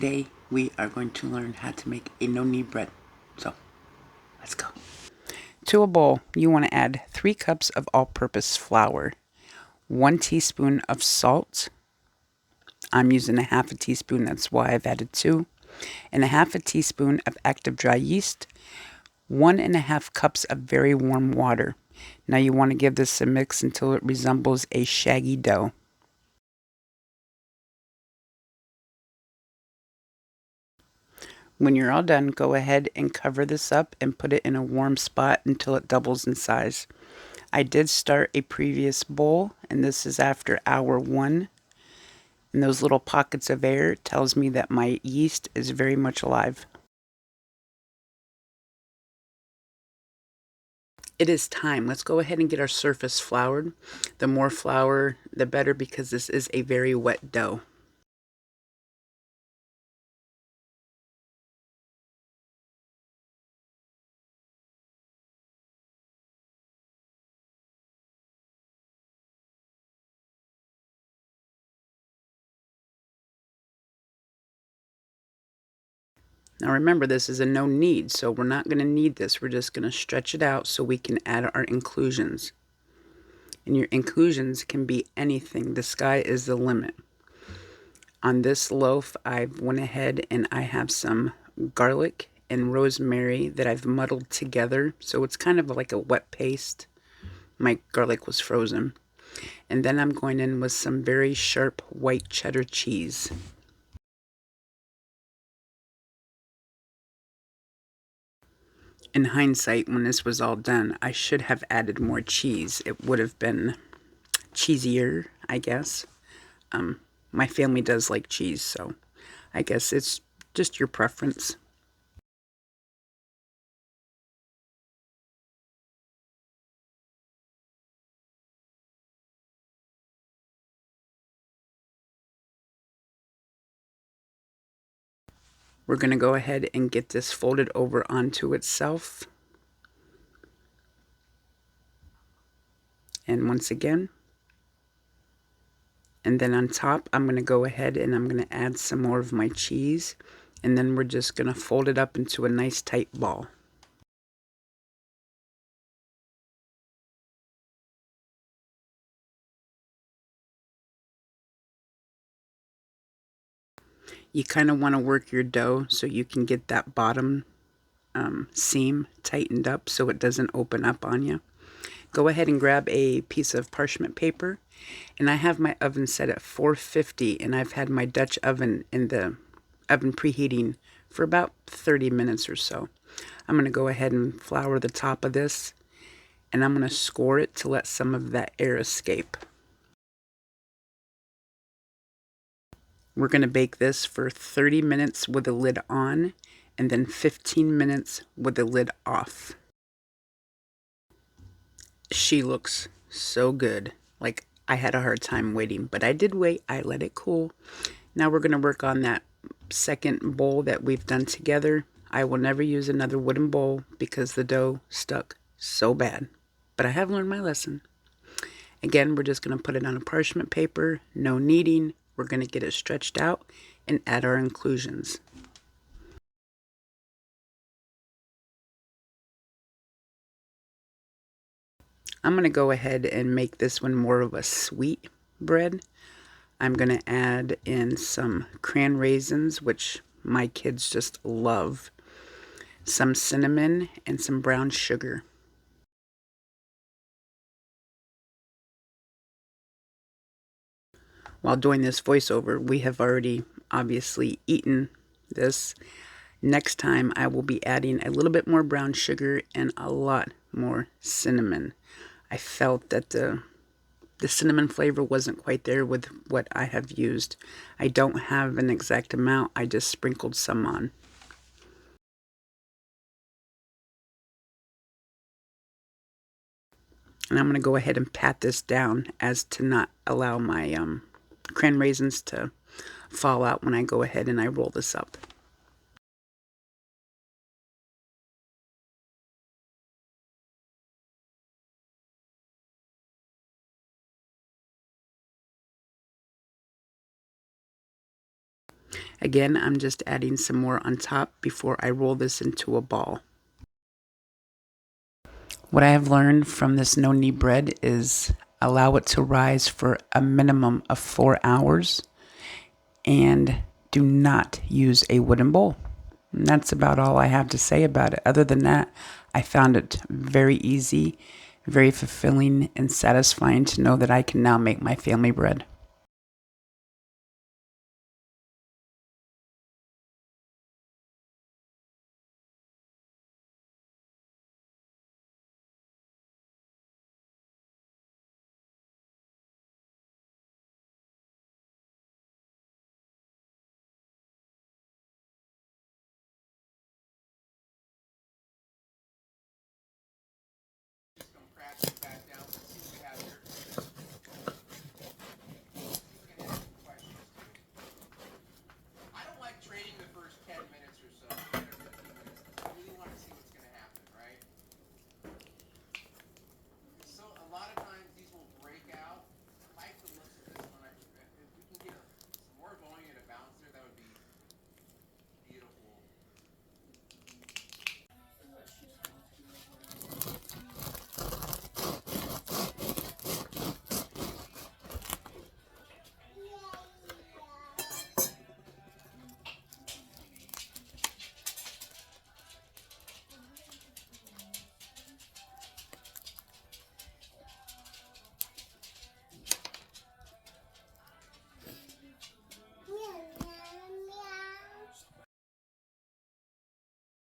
Today we are going to learn how to make a no-knead bread. So, let's go. To a bowl, you want to add 3 cups of all-purpose flour, 1 teaspoon of salt. I'm using a half a teaspoon, that's why I've added 2. And a half a teaspoon of active dry yeast, 1.5 cups of very warm water. Now you want to give this a mix until it resembles a shaggy dough. When you're all done, go ahead and cover this up and put it in a warm spot until it doubles in size. I did start a previous bowl, and this is after hour 1. And those little pockets of air tells me that my yeast is very much alive. It is time. Let's go ahead and get our surface floured. The more flour, the better, because this is a very wet dough. Now remember, this is a no knead, so we're not going to knead this. We're just going to stretch it out so we can add our inclusions. And your inclusions can be anything. The sky is the limit. On this loaf, I went ahead and I have some garlic and rosemary that I've muddled together. So it's kind of like a wet paste. My garlic was frozen. And then I'm going in with some very sharp white cheddar cheese. In hindsight, when this was all done, I should have added more cheese. It would have been cheesier, I guess. My family does like cheese, so I guess it's just your preference. We're going to go ahead and get this folded over onto itself. And once again, and then on top, I'm going to go ahead and I'm going to add some more of my cheese. And then we're just going to fold it up into a nice tight ball. You kind of want to work your dough so you can get that bottom seam tightened up so it doesn't open up on you. Go ahead and grab a piece of parchment paper, and I have my oven set at 450, and I've had my Dutch oven in the oven preheating for about 30 minutes or so. I'm going to go ahead and flour the top of this, and I'm going to score it to let some of that air escape. We're going to bake this for 30 minutes with the lid on, and then 15 minutes with the lid off. She looks so good. Like, I had a hard time waiting, but I did wait. I let it cool. Now we're going to work on that second bowl that we've done together. I will never use another wooden bowl because the dough stuck so bad. But I have learned my lesson. Again, we're just going to put it on a parchment paper, no kneading. We're going to get it stretched out and add our inclusions. I'm going to go ahead and make this one more of a sweet bread. I'm going to add in some cran raisins, which my kids just love, some cinnamon, and some brown sugar. While doing this voiceover, we have already obviously eaten this. Next time, I will be adding a little bit more brown sugar and a lot more cinnamon. I felt that the cinnamon flavor wasn't quite there with what I have used. I don't have an exact amount. I just sprinkled some on. And I'm going to go ahead and pat this down as to not allow my cran raisins to fall out when I go ahead and I roll this up. Again, I'm just adding some more on top before I roll this into a ball. What I have learned from this no-knead bread is allow it to rise for a minimum of 4 hours and do not use a wooden bowl. And that's about all I have to say about it. Other than that, I found it very easy, very fulfilling and satisfying to know that I can now make my family bread.